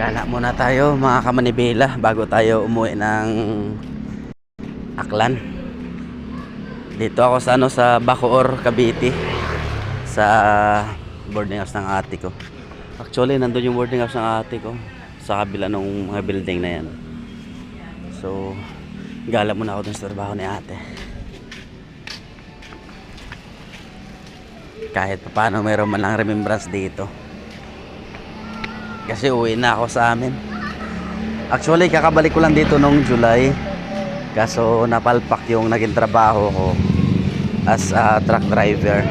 Gala muna tayo mga kamanibela bago tayo umuwi ng Aklan. Dito ako sa sa Bacoor, Cavite, sa boarding house ng ate ko. Actually nandun yung boarding house ng ate ko sa kabila ng mga building na yan. So gala muna ako dun sa trabaho ni ate. Kahit paano mayroon man lang remembrance dito. Kasi uwi na ako sa amin. Actually kakabalik ko lang dito nung July. Kaso napalpak yung naging trabaho ko as a truck driver.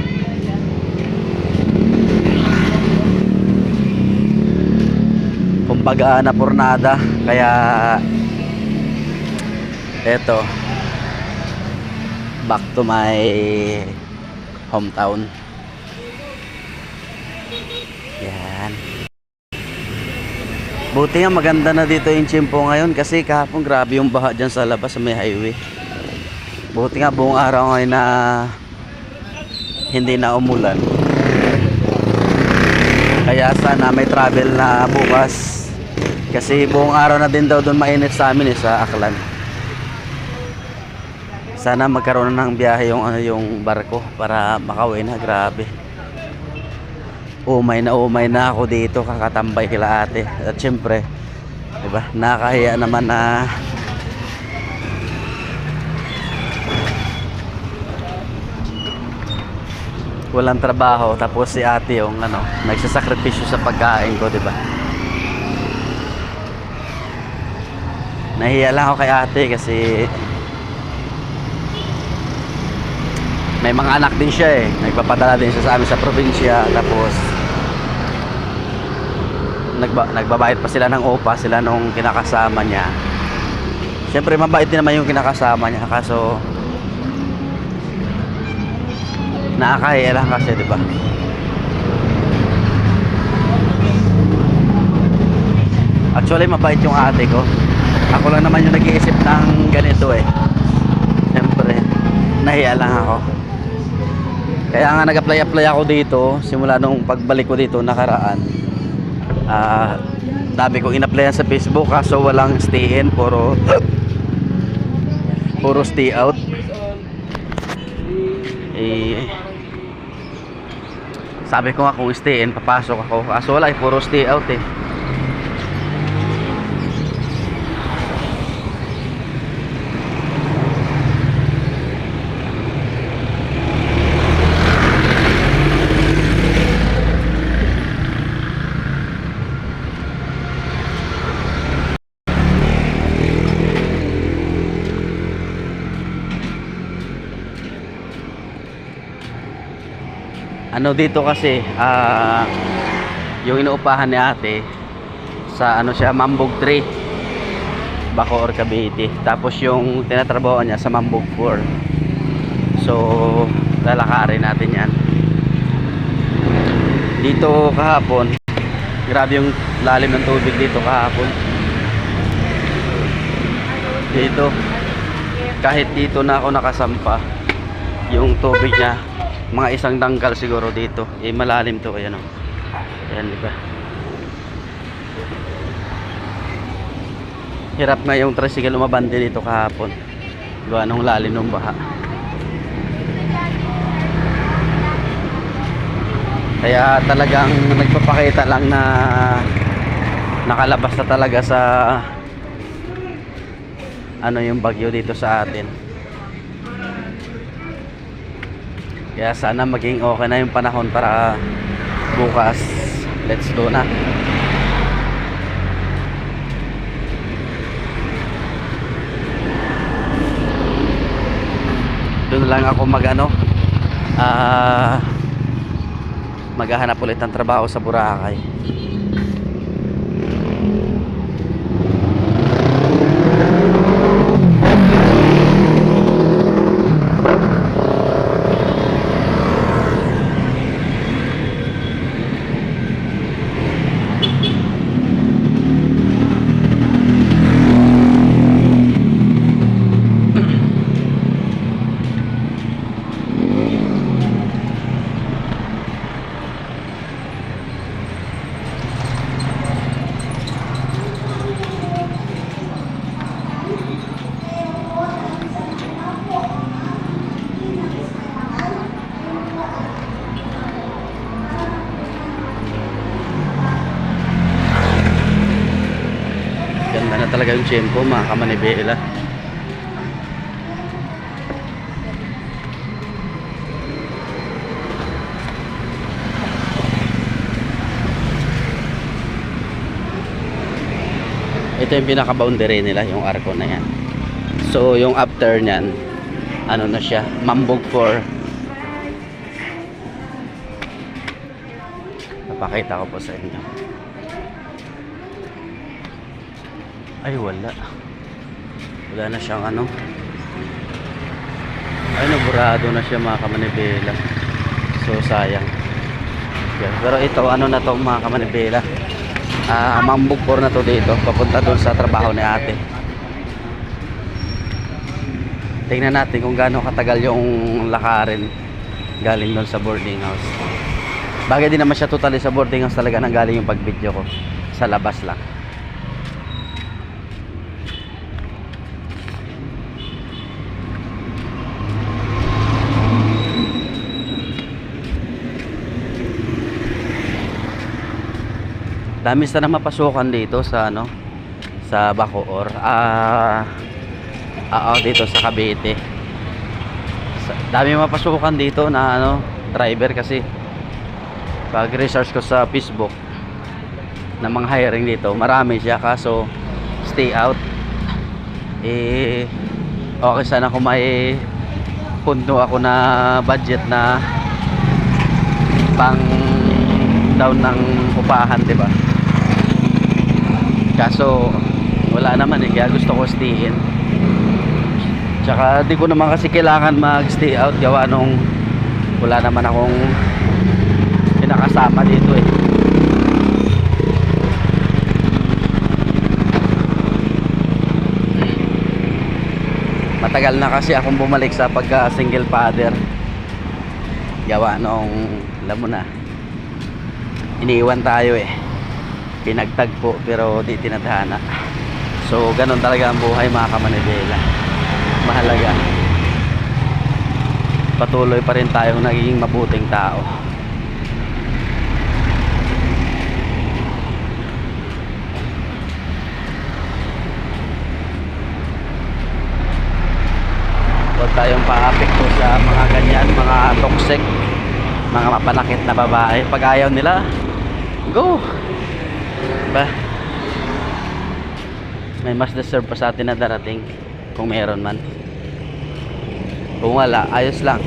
Kumbaga napurnada. Kaya eto, back to my hometown. Yan. Buti nga maganda na dito yung Chimpo ngayon kasi kahapon grabe yung baha dyan sa labas sa may highway. Buti nga buong araw ngayon na hindi na umulan. Kaya sana may travel na bukas. Kasi buong araw na din daw doon mainit sa amin sa Aklan. Sana magkaroon ng biyahe yung barko para makauwi na. Grabe. Umay na ako dito kakatambay kila ate. At syempre, diba, nakahiya naman na walang trabaho tapos si ate yung nagsasakripisyo sa pagkain ko, diba? Nahiya lang ako kay ate kasi may mga anak din siya eh. Nagpapadala din siya sa amin sa probinsya. Tapos nagbabayad pa sila ng OPA sila nung kinakasama niya. Siyempre mabait din naman yung kinakasama niya. Kaso nakakahiya lang kasi, diba? Actually mabait yung ate ko. Ako lang naman yung nag-iisip ng ganito eh. Siyempre nahiya lang ako. Kaya nga nag-apply ako dito simula nung pagbalik ko dito nakaraan. Sabi ko in-applyan sa Facebook kaso walang stay in, puro stay out. Sabi ko nga kung stay in papasok ako, kaso wala, puro stay out eh. Dito kasi yung inuupahan ni ate sa siya Mambog 3 Bacoor, Cavite. Tapos yung tinatrabaho niya sa Mambog 4. So lalakarin natin yan. Dito kahapon grabe yung lalim ng tubig dito kahapon. Dito kahit dito na ako nakasampa, yung tubig niya mga isang dangkal siguro dito. Malalim to kaya Ayan, diba? Hirap nga yung tricycle umabante dito kahapon. Diba, anong lalim ng baha. Kaya talagang nagpapakita lang na nakalabas na talaga sa yung bagyo dito sa atin. Kaya sana maging okay na yung panahon para bukas let's go na. Doon lang ako maghahanap ulit ng trabaho sa Boracay. talaga yung tiyempo mga kamanibela. Ito yung pinaka-boundary nila, yung arko na yan. So yung after nyan, ano na siya, Mambog 4. Napakita ko po sa inyo. Ay wala na siyang ano. Ay naburado na siya mga kamanibela. So sayang. Yes, pero ito ano na to mga kamanibela, Mambog 4 na to dito, papunta doon sa trabaho ni ate. Tingnan natin kung gaano katagal yung lakarin galing doon sa boarding house. Bagay din naman siya totally sa boarding house talaga nang galing yung pag-video ko. Sa labas lang. Dami sana mapasukan dito sa ano, sa Bacoor. Dito sa Cavite. Dami mapasukan dito na ano, driver kasi pag research ko sa Facebook na mga hiring dito, marami siya kaso stay out. Okay sana kung may pundo ako na budget na pang down ng upahan, 'di ba? Kaso wala naman kaya gusto ko stayin. Tsaka di ko naman kasi kailangan mag-stay out gawa nung wala naman akong pinakasama dito Matagal na kasi akong bumalik sa pagka single father. Gawa nung alam mo na, iniwan tayo pinagtagpo pero di tinadhana. So ganun talaga ang buhay mga kamanibela. Mahalaga patuloy pa rin tayong nagiging mabuting tao. Huwag tayong paapekto sa mga ganyan, mga toxic, mga mapanakit na babae. Pag ayaw nila, go ba? May mas deserve pa sa atin na darating kung meron man. Kung wala, ayos lang.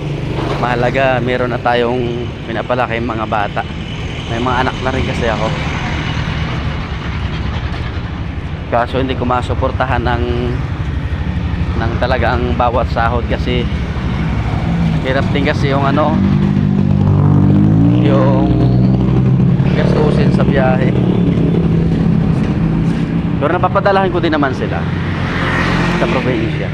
Mahalaga meron na tayong pinapalaki mga bata. May mga anak na rin kasi ako. Kaso hindi ko masuportahan ng talagang bawat sahod kasi hirap din kasi yung ano, yung gastusin sa biyahe. Pero napapadalahan ko din naman sila sa probinsya.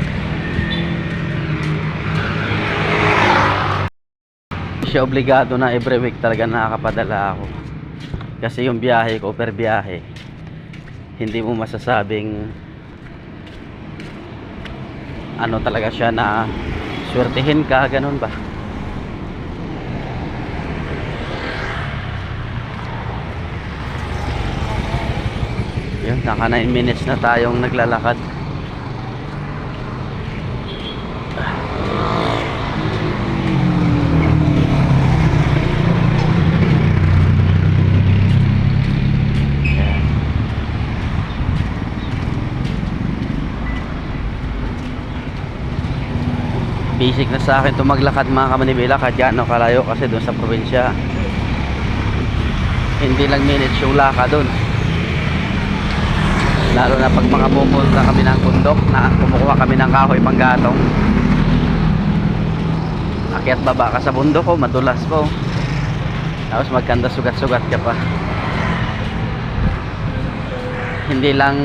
Siya obligado na every week talaga nakakapadala ako. Kasi yung biyahe ko per biyahe, hindi mo masasabing ano talaga siya na swertihin ka, ganun ba? Yun, naka 9 minutes na tayong naglalakad. Basic na sa akin ito maglakad mga kamanibela kahit gaano kalayo kasi doon sa probinsya hindi lang minutes yung lakad doon, lalo na pag mga pumunta kami ng bundok na kumukuha kami ng kahoy panggatong, akyat baba ka sa bundok ko, madulas po, tapos magkanda sugat-sugat ka pa. Hindi lang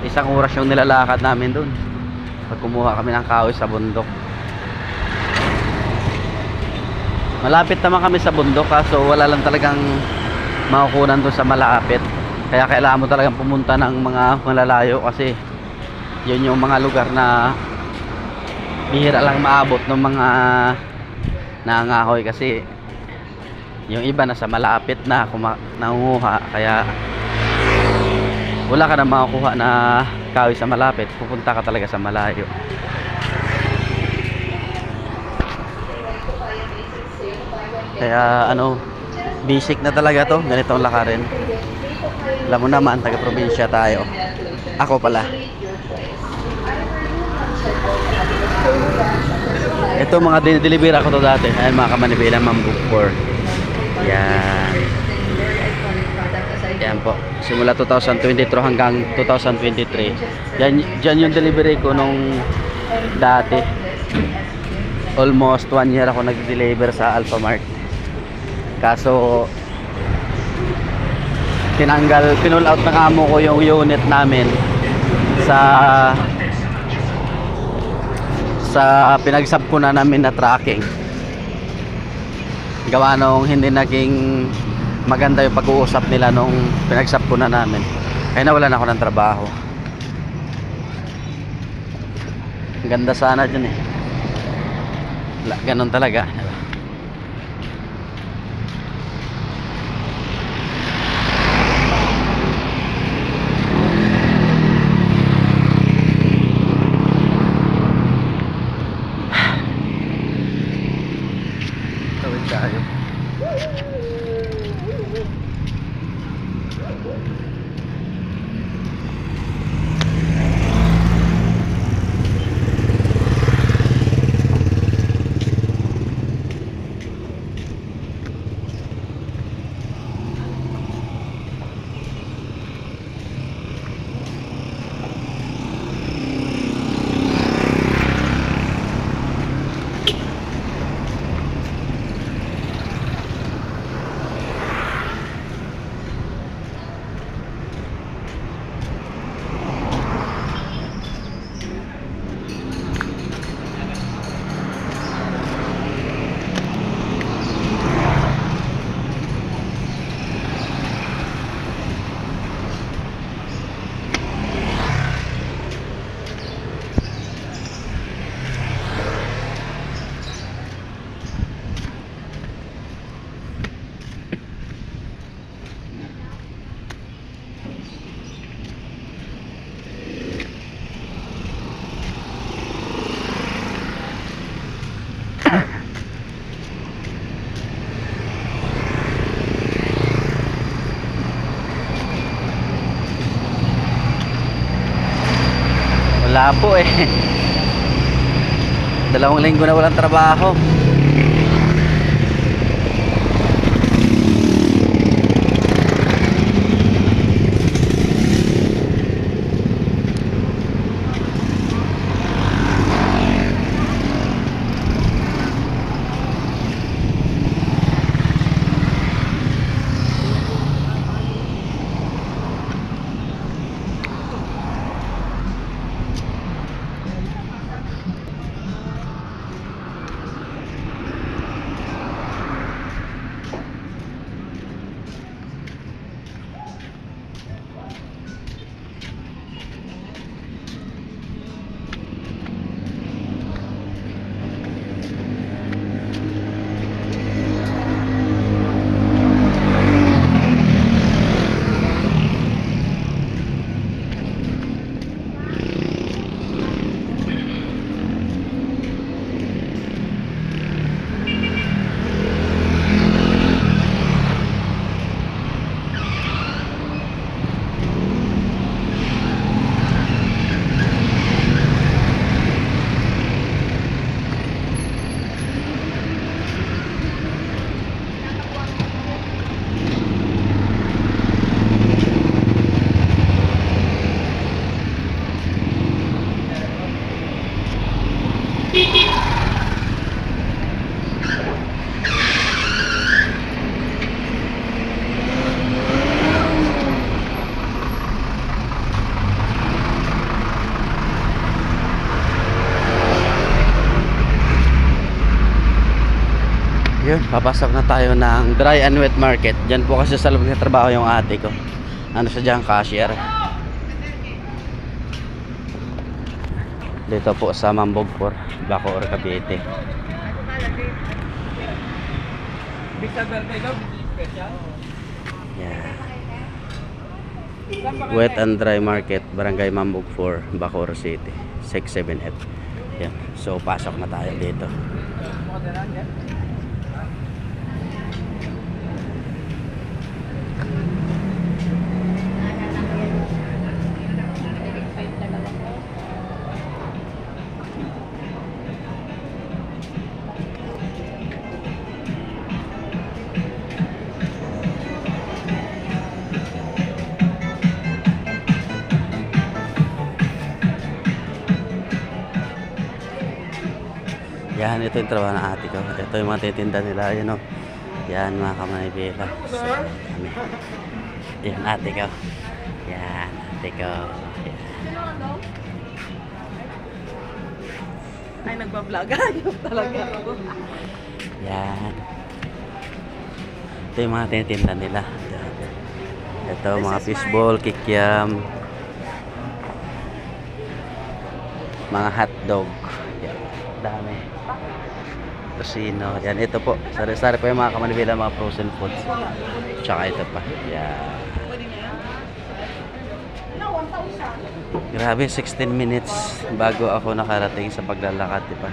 isang oras yung nilalakad namin doon pag kumuha kami ng kahoy sa bundok. Malapit naman kami sa bundok kaso wala lang talagang makukunan doon sa malapit. Kaya kailangan mo talagang pumunta ng mga malalayo kasi yun yung mga lugar na bihira lang maabot ng mga nangangahoy kasi yung iba nasa malapit na nangunguha kaya wala ka na makukuha na Kahoy sa malapit, pupunta ka talaga sa malayo. Kaya ano, basic na talaga to, ganitong lakarin. Alam mo naman, taga probinsya tayo. Ako pala. Ito mga dinideliver ako to dati. Ayan mga kamanibilang Mambugpor. Yan. Yan po. Simula 2023 hanggang 2023. Yan yung delivery ko nung dati. Almost 1 year ako nag-deliver sa Alphamart. Kaso pinull out ng amo ko yung unit namin sa pinagsab ko na namin na tracking. Gawa nung hindi naging maganda yung pag-uusap nila nung pinagsab ko na namin. Kaya nawalan ako ng trabaho. Ang ganda sana dyan eh. Ganon talaga. Tawid tayo. Wala po eh. 2 linggo na walang trabaho. Yun, papasok na tayo ng dry and wet market. Diyan po kasi sa loob ng trabaho yung ate ko. Ano siya dyan, cashier. Dito po sa Mambugpor, Bacoor, Cavite. Yeah. Wet and Dry Market, Barangay Mambog 4, Bacoor City, 678. Yan. So, pasok na tayo dito. Yan, ito yung trabaho ng ate ko. Ito yung mga titinda nila. Yan o. Yan, mga kamanibela. So, kami. Yan, ate ko. Yan, ate ko. Yan. Ay, nagbablog. Ayun talaga. Yan. Ito yung mga titinda nila. Yan. Ito, mga fishball, kikiam. Mga hotdog. Yan, dami. Tosino. Yan, ito po. Sari-sari po yung mga kamanibela, mga frozen foods. Tsaka ito pa. Yan. Grabe, 16 minutes bago ako nakarating sa paglalakad, diba?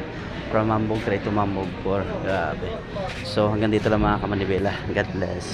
From Mambog 3 to Mambog 4. Grabe. So, hanggang dito lang mga kamanibela. God bless.